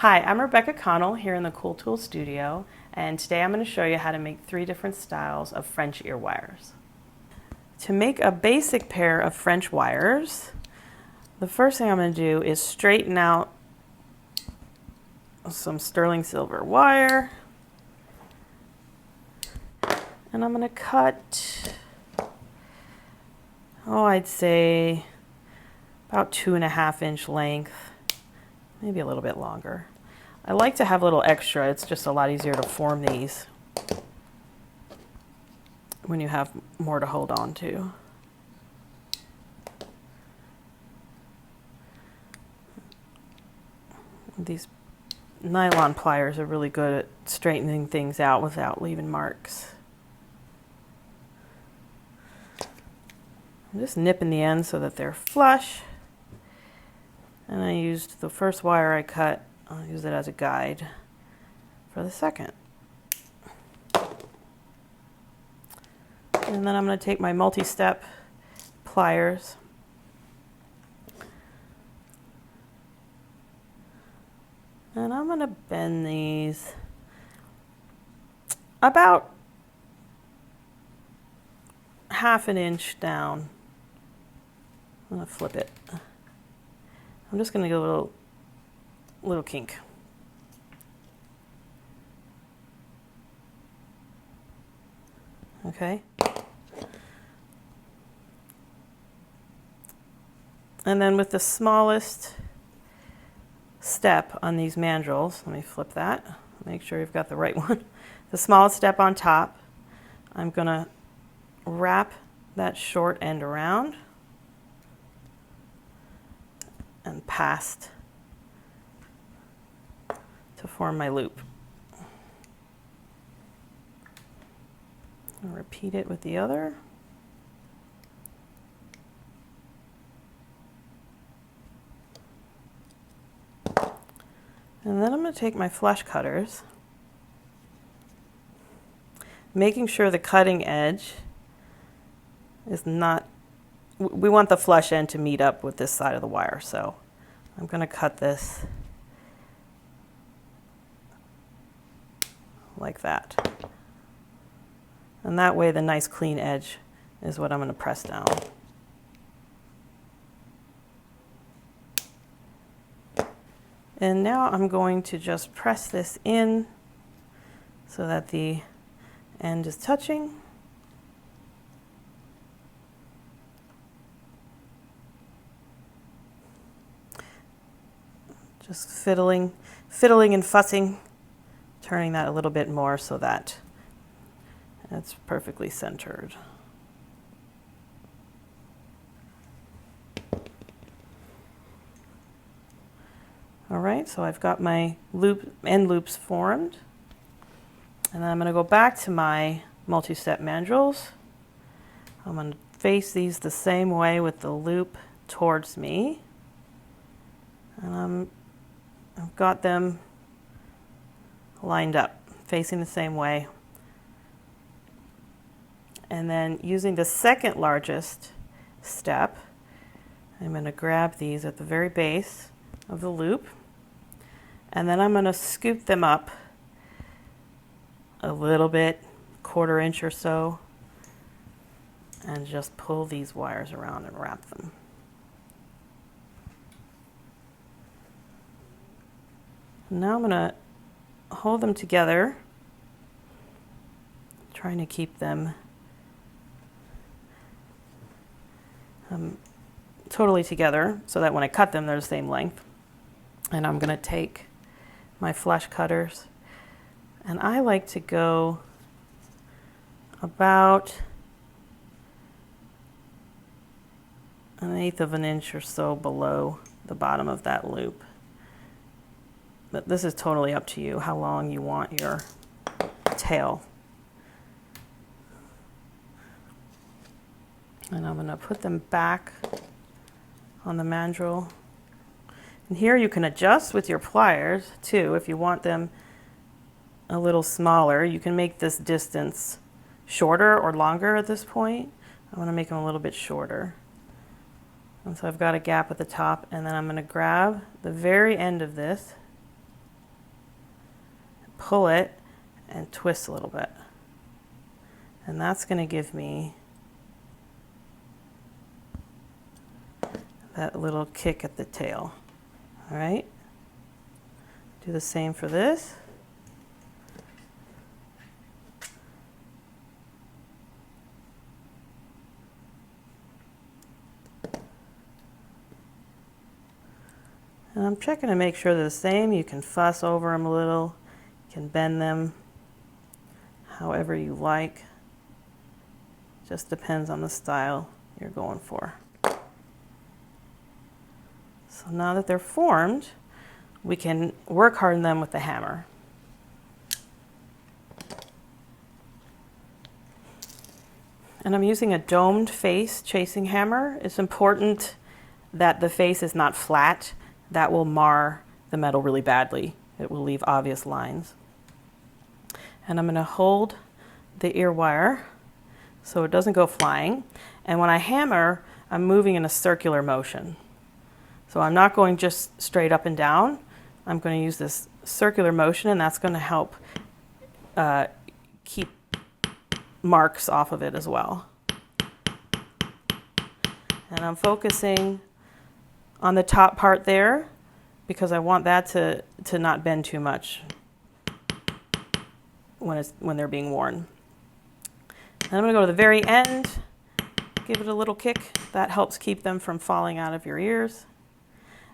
Hi, I'm Rebecca Connell here in the Cool Tool Studio, and today I'm going to show you how to make 3 different styles of French ear wires. To make a basic pair of French wires, the first thing I'm going to do is straighten out some sterling silver wire, and I'm going to cut, I'd say about 2.5 inch length, maybe a little bit longer. I like to have a little extra. It's just a lot easier to form these when you have more to hold on to. These nylon pliers are really good at straightening things out without leaving marks. I'm just nipping the ends so that they're flush. And I used the first wire I cut, I'll use it as a guide for the second. And then I'm going to take my multi-step pliers and I'm going to bend these about 1/2 inch down. I'm going to flip it. I'm just going to give a little kink. Okay. And then with the smallest step on these mandrels, let me flip that, make sure you've got the right one. The smallest step on top, I'm going to wrap that short end around and past to form my loop. I'll repeat it with the other. And then I'm going to take my flush cutters, making sure the cutting edge is not, we want the flush end to meet up with this side of the wire, so I'm going to cut this like that. And that way the nice clean edge is what I'm going to press down. And now I'm going to just press this in so that the end is touching. Just fiddling and fussing, turning that a little bit more so that it's perfectly centered. All right, so I've got my end loops formed. And then I'm going to go back to my multi-step mandrels. I'm going to face these the same way with the loop towards me. And I've got them lined up, facing the same way. And then using the second largest step, I'm going to grab these at the very base of the loop, and then I'm going to scoop them up a little bit, 1/4 inch or so, and just pull these wires around and wrap them. Now I'm going to hold them together, trying to keep them totally together so that when I cut them they're the same length. And I'm going to take my flush cutters, and I like to go about 1/8 inch or so below the bottom of that loop. But this is totally up to you how long you want your tail. And I'm going to put them back on the mandrel. And here you can adjust with your pliers too. If you want them a little smaller, you can make this distance shorter or longer at this point. I want to make them a little bit shorter. And so I've got a gap at the top, and then I'm going to grab the very end of this pull it and twist a little bit. And that's going to give me that little kick at the tail. All right. Do the same for this. And I'm checking to make sure they're the same. You can fuss over them a little. You can bend them however you like. Just depends on the style you're going for. So now that they're formed, we can work harden them with the hammer. And I'm using a domed face chasing hammer. It's important that the face is not flat. That will mar the metal really badly. It will leave obvious lines. And I'm going to hold the ear wire so it doesn't go flying. And when I hammer, I'm moving in a circular motion. So I'm not going just straight up and down. I'm going to use this circular motion, and that's going to help keep marks off of it as well. And I'm focusing on the top part there because I want that to not bend too much when they're being worn. And I'm going to go to the very end, give it a little kick. That helps keep them from falling out of your ears.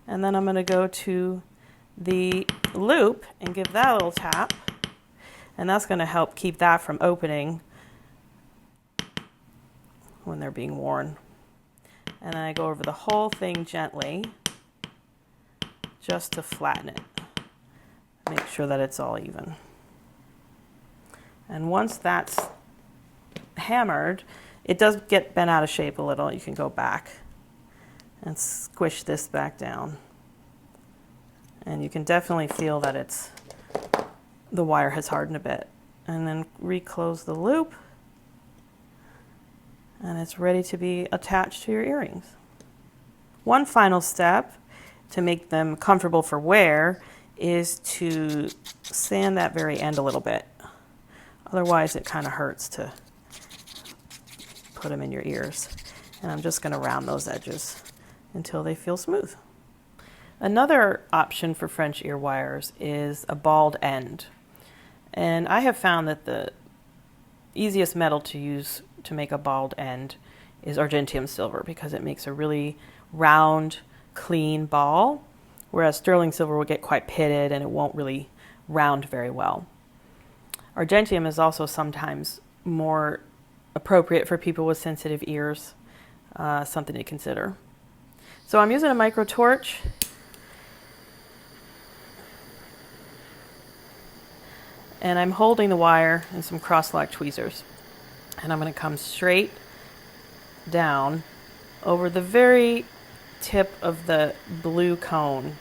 And then I'm going to go to the loop and give that a little tap. And that's going to help keep that from opening when they're being worn. And then I go over the whole thing gently just to flatten it. Make sure that it's all even. And once that's hammered, it does get bent out of shape a little. You can go back and squish this back down. And you can definitely feel that the wire has hardened a bit. And then reclose the loop. And it's ready to be attached to your earrings. One final step to make them comfortable for wear is to sand that very end a little bit. Otherwise it kind of hurts to put them in your ears. And I'm just going to round those edges until they feel smooth. Another option for French ear wires is a balled end. And I have found that the easiest metal to use to make a balled end is argentium silver because it makes a really round, clean ball, whereas sterling silver will get quite pitted and it won't really round very well. Argentium is also sometimes more appropriate for people with sensitive ears, something to consider. So I'm using a micro torch. And I'm holding the wire in some cross-lock tweezers. And I'm going to come straight down over the very tip of the blue cone.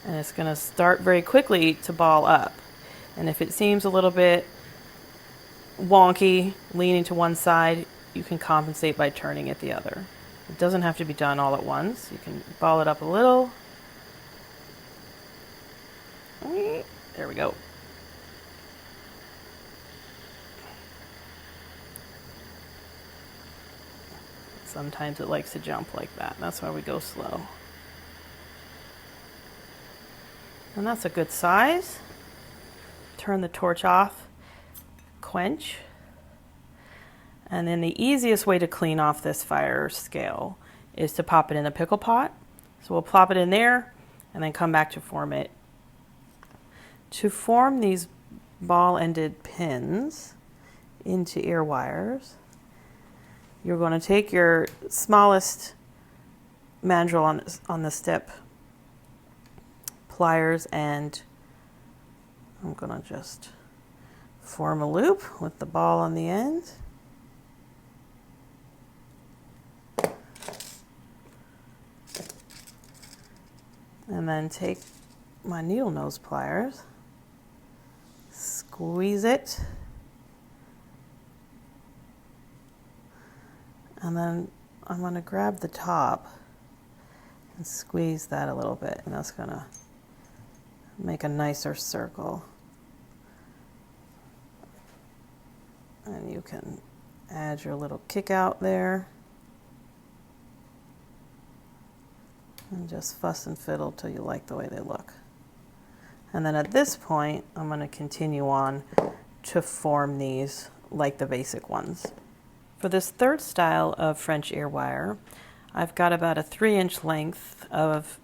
And it's going to start very quickly to ball up. And if it seems a little bit wonky, leaning to one side, you can compensate by turning it the other. It doesn't have to be done all at once. You can ball it up a little. There we go. Sometimes it likes to jump like that. That's why we go slow. And that's a good size. Turn the torch off, quench. And then the easiest way to clean off this fire scale is to pop it in a pickle pot. So we'll plop it in there and then come back to form it. To form these ball-ended pins into ear wires, you're going to take your smallest mandrel on the step pliers, and I'm going to just form a loop with the ball on the end. And then take my needle nose pliers, squeeze it, and then I'm going to grab the top and squeeze that a little bit, and that's going to make a nicer circle. And you can add your little kick out there. And just fuss and fiddle till you like the way they look. And then at this point, I'm going to continue on to form these like the basic ones. For this third style of French ear wire, I've got about a 3-inch length of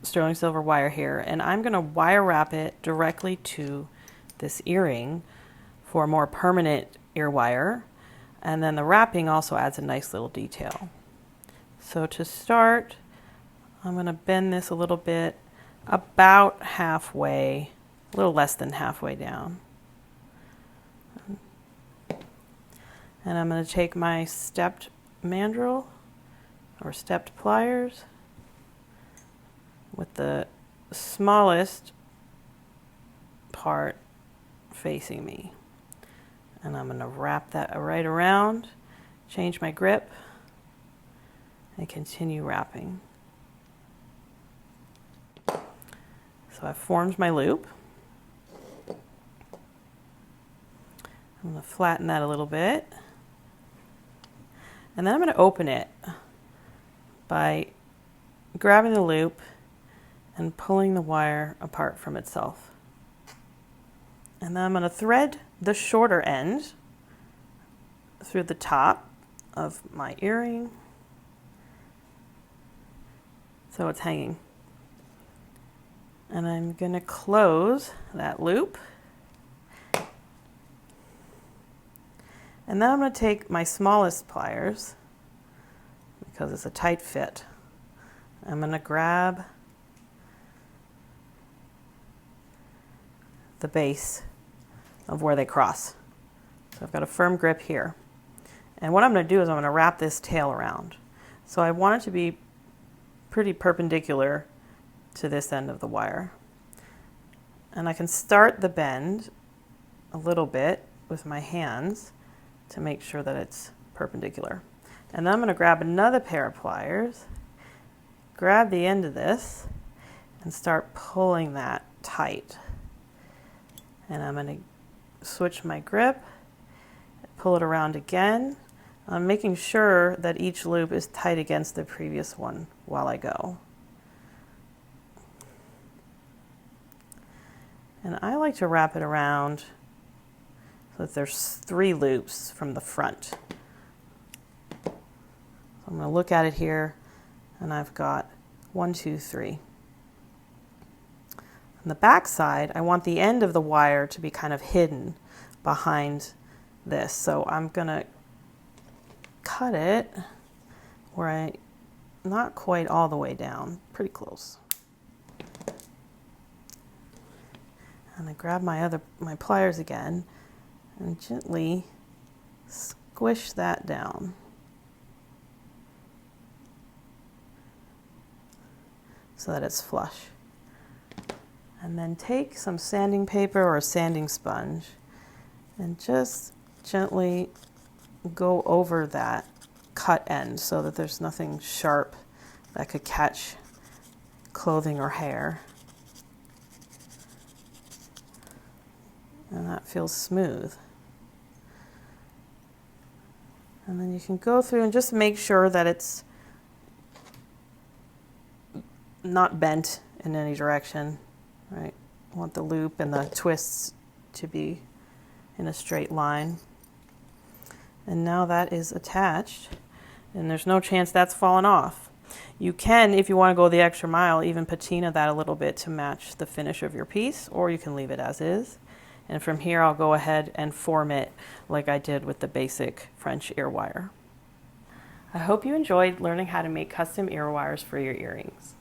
sterling silver wire here, and I'm going to wire wrap it directly to this earring for a more permanent ear wire. And then the wrapping also adds a nice little detail. So to start, I'm going to bend this a little bit, about halfway, a little less than halfway down. And I'm going to take my stepped mandrel or stepped pliers with the smallest part facing me. And I'm going to wrap that right around, change my grip, and continue wrapping. So I've formed my loop. I'm going to flatten that a little bit. And then I'm going to open it by grabbing the loop and pulling the wire apart from itself. And then I'm going to thread the shorter end through the top of my earring so it's hanging. And I'm going to close that loop. And then I'm going to take my smallest pliers, because it's a tight fit. I'm going to grab the base of where they cross. So I've got a firm grip here. And what I'm going to do is I'm going to wrap this tail around. So I want it to be pretty perpendicular to this end of the wire. And I can start the bend a little bit with my hands to make sure that it's perpendicular. And then I'm going to grab another pair of pliers, grab the end of this, and start pulling that tight. And I'm going to switch my grip, pull it around again. I'm making sure that each loop is tight against the previous one while I go. And I like to wrap it around so that there's 3 loops from the front. So I'm going to look at it here, and I've got 1, 2, 3. On the back side, I want the end of the wire to be kind of hidden behind this. So I'm going to cut it where not quite all the way down, pretty close. And I grab my pliers again and gently squish that down. So that it's flush. And then take some sanding paper or a sanding sponge and just gently go over that cut end so that there's nothing sharp that could catch clothing or hair. And that feels smooth. And then you can go through and just make sure that it's not bent in any direction, right? I want the loop and the twists to be in a straight line. And now that is attached, and there's no chance that's fallen off. You can, if you want to go the extra mile, even patina that a little bit to match the finish of your piece, or you can leave it as is. And from here, I'll go ahead and form it like I did with the basic French ear wire. I hope you enjoyed learning how to make custom ear wires for your earrings.